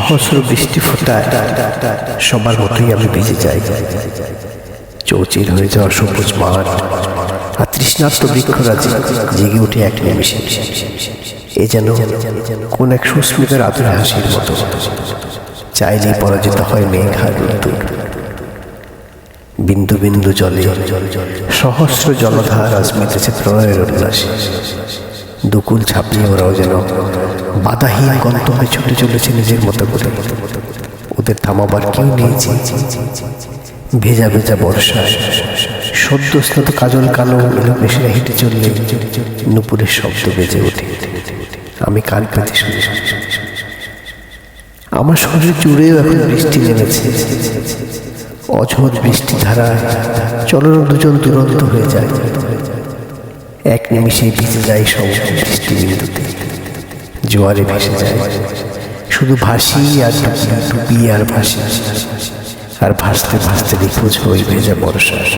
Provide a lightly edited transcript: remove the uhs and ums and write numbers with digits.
সহস্র বৃষ্টি ফোটায় সবার মতোই আমি ভিজে যাই। চৌচির হয়ে যাওয়া সবুজ মাঠ আর তৃষ্ণার্ত বৃক্ষরাজি জেগে উঠে এক নিমিষে। এ যেন কোন এক সুস্মিতার আদরে হাসির মতো। চাইলেই পরাজিত হয় মেঘ আর রোদ্দুর। বিন্দু বিন্দু জলে সহস্র জলধার আজ মেতেছে প্রলয়ের উল্লাসে। দুকুল ছাপিয়ে ওরাও যেন বাধাহীন গন্তব্যে ছুটে চলেছে নিজের মতো করে। ওদের থামাবার কেউ নেই। ভেজা ভেজা বর্ষায় সদ্য স্নাত কাজল কালো মেশিনে হেঁটে চললে নুপুরের শব্দ বেজে ওঠে। আমি কান পেতে শুনি। আমার শরীর জুড়েও এখন বৃষ্টি নেমেছে। অঝোর বৃষ্টি ধারায় চলন দুজন দুরন্ত হয়ে যায়। এক নিমিষে ভিজে যায় সব বৃষ্টি বিন্দুতে। জোয়ারে ভেসে যায় শুধু ভাসি আর ডুবি আর ভাসি, আর ভাসতে ভাসতে নিখোঁজ হয়ে ভেজা বর্ষা।